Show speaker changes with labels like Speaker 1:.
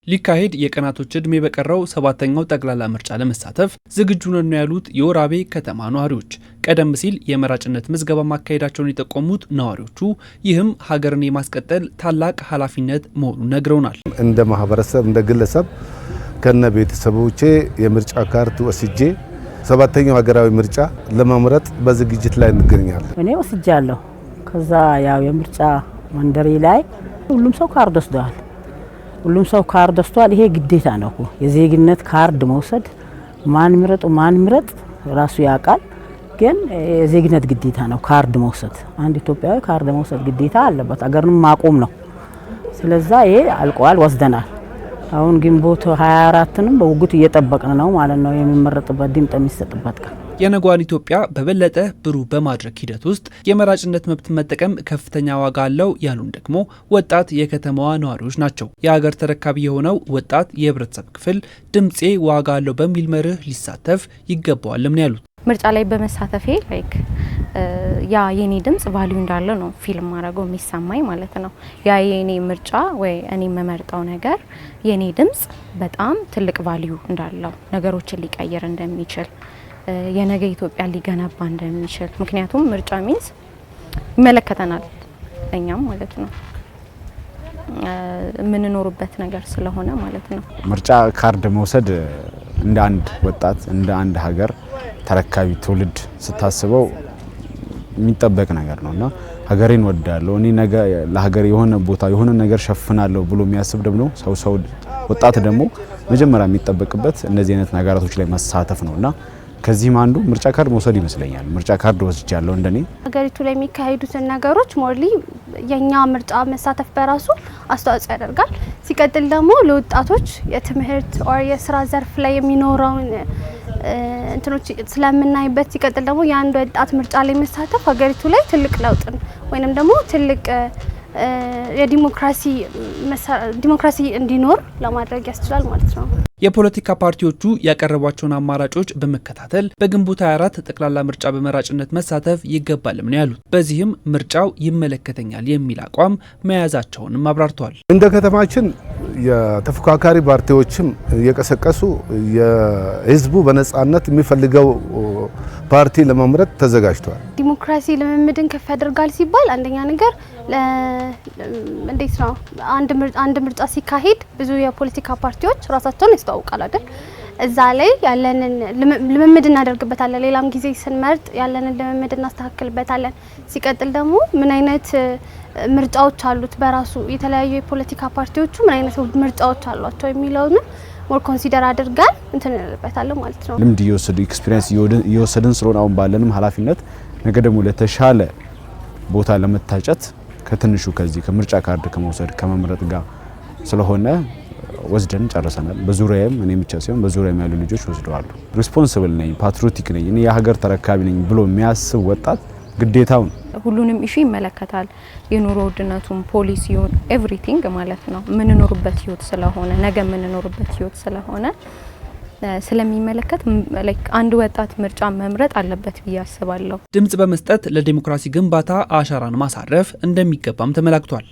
Speaker 1: ሊካሄድ የቀናቶች ዕድሜ በቀረው ሰባተኛው ጠቅላላ ምርጫ ለመሳተፍ ዝግጁ ነን ያሉት የወራቤ ከተማ ነዋሪዎች ቀደም ሲል የመራጭነት ምዝገባ ማካሄዳቸውን የጠቆሙት ነዋሪዎቹ ይህም ሀገርን የማስቀጠል ታላቅ ኃላፊነት መሆኑን ነግረውናል።
Speaker 2: እንደ ማህበረሰብ እንደ ግለሰብ ከነ ቤተሰቦቼ የምርጫ ካርድ ወስጄ ሰባተኛው ሀገራዊ ምርጫ ለመምረጥ በዝግጅት ላይ እንገኛለን።
Speaker 3: እኔ ወስጃለሁ። ከዛ ያው የምርጫ መንደሪ ላይ ሁሉም ሰው ካርድ ወስዷል። ሁሉም ሰው ካርድ ወስዷል። ይሄ ግዴታ ነው። የዜግነት ካርድ መውሰድ ማን ምረጥ ራሱ ያውቃል። ግን የዜግነት ግዴታ ነው ካርድ መውሰድ። አንድ ኢትዮጵያዊ ካርድ መውሰድ ግዴታ አለበት። አገርን ማቆም ነው። ስለዚህ ይሄ አልቋል፣ ወስደናል። አሁን ግንቦት 24ንም በውጉት እየጠበቅን ነው ማለት ነው የሚመረጥበት ድምጽ የሚሰጥበት ቀን።
Speaker 1: የነገዋን ኢትዮጵያ በበለጠ ብሩህ በማድረግ ሂደት ውስጥ የመራጭነት መብት መጠቀም ከፍተኛ ዋጋ አለው ያሉን ደግሞ ወጣት የከተማዋ ነዋሪዎች ናቸው። የሀገር ተረካቢ የሆነው ወጣት የህብረተሰብ ክፍል ድምጼ ዋጋ አለው በሚል መርህ ሊሳተፍ ይገባዋልም ነው ያሉት።
Speaker 4: ምርጫ ላይ በመሳተፌ ያ የኔ ድምጽ ቫልዩ እንዳለው ነው ፊልም ማድረገው የሚሰማኝ ማለት ነው። ያ የኔ ምርጫ ወይ እኔ መመርጠው ነገር የኔ ድምጽ በጣም ትልቅ ቫልዩ እንዳለው ነገሮችን ሊቀይር እንደሚችል የነገ ኢትዮጵያ ሊገነባ እንደሚችል ምክንያቱም ምርጫ ሚንስ ይመለከተናል እኛም ማለት ነው የምንኖርበት ነገር ስለሆነ ማለት ነው።
Speaker 5: ምርጫ ካርድ መውሰድ እንደ አንድ ወጣት እንደ አንድ ሀገር ተረካቢ ትውልድ ስታስበው የሚጠበቅ ነገር ነውና ሀገሬን ወዳለሁ እኔ ነገ ለሀገር የሆነ ቦታ የሆነ ነገር ሸፍናለሁ ብሎ የሚያስብ ደግሞ ሰው ወጣት ደግሞ መጀመሪያ የሚጠበቅበት እነዚህ አይነት ነገራቶች ላይ መሳተፍ ነውና ከዚህም አንዱ ምርጫ ካርድ መውሰድ ይመስለኛል። ምርጫ ካርድ ወስጃለሁ። እንደኔ
Speaker 6: ሀገሪቱ ላይ የሚካሄዱትን ነገሮች ሞርሊ የኛ ምርጫ መሳተፍ በራሱ አስተዋጽኦ ያደርጋል። ሲቀጥል ደግሞ ለወጣቶች የትምህርት ኦር የስራ ዘርፍ ላይ የሚኖረውን እንትኖች ስለምናይበት ሲቀጥል ደግሞ የአንድ ወጣት ምርጫ ላይ መሳተፍ ሀገሪቱ ላይ ትልቅ ለውጥን ወይንም ደግሞ ትልቅ ዲሞክራሲ እንዲኖር ለማድረግ ያስችላል ማለት ነው።
Speaker 1: የፖለቲካ ፓርቲዎቹ ያቀረቧቸውን አማራጮች በመከታተል በግንቦት 24 ጠቅላላ ምርጫ በመራጭነት መሳተፍ ይገባልም ነው ያሉት። በዚህም ምርጫው ይመለከተኛል የሚል አቋም መያዛቸውንም አብራርተዋል።
Speaker 2: እንደ ከተማችን የተፎካካሪ ፓርቲዎችም እየቀሰቀሱ የህዝቡ በነጻነት የሚፈልገው ፓርቲ ለመምረጥ ተዘጋጅቷል።
Speaker 6: ዲሞክራሲ ልምምድን ከፍ ያደርጋል ሲባል አንደኛ ነገር እንዴት ነው አንድ ምርጫ ሲካሄድ ብዙ የፖለቲካ ፓርቲዎች ራሳቸውን ያስተዋውቃሉ አይደል? እዛ ላይ ያለንን ልምምድ እናደርግበታለን። ሌላም ጊዜ ስንመርጥ ያለንን ልምምድ እናስተካክልበታለን። ሲቀጥል ደግሞ ምን አይነት ምርጫዎች አሉት በራሱ የተለያዩ የፖለቲካ ፓርቲዎቹ ምን አይነት ምርጫዎች አሏቸው የሚለውን ሞር ኮንሲደር አድርገን እንተነርበታለን ማለት ነው።
Speaker 5: ልምድ እየወሰዱ ኤክስፒሪየንስ እየወሰድን ስለሆነ አሁን ባለንም ኃላፊነት ነገ ደግሞ ለተሻለ ቦታ ለመታጨት ከትንሹ ከዚህ ከምርጫ ካርድ ከመውሰድ ከመምረጥ ጋር ስለሆነ ወስደን ጨርሰናል። በዙሪያም እኔ ብቻ ሳይሆን በዙሪያም ያሉ ልጆች ወስደዋል። ሪስፖንሲብል ነኝ፣ ፓትሪዮቲክ ነኝ፣ እኔ የሀገር ተረካቢ ነኝ ብሎ የሚያስብ ወጣት ግዴታው ነው። ሁሉንም
Speaker 4: ኢሹ ይመለከታል። የኑሮ ውድነቱን፣ ፖሊሲውን፣ ኤቭሪቲንግ ማለት ነው የምንኖርበት ህይወት ስለሆነ ነገ የምንኖርበት ህይወት ስለሆነ ስለሚመለከት አንድ ወጣት ምርጫ መምረጥ አለበት ብዬ አስባለሁ።
Speaker 1: ድምጽ በመስጠት ለዲሞክራሲ ግንባታ አሻራን ማሳረፍ እንደሚገባም ተመላክቷል።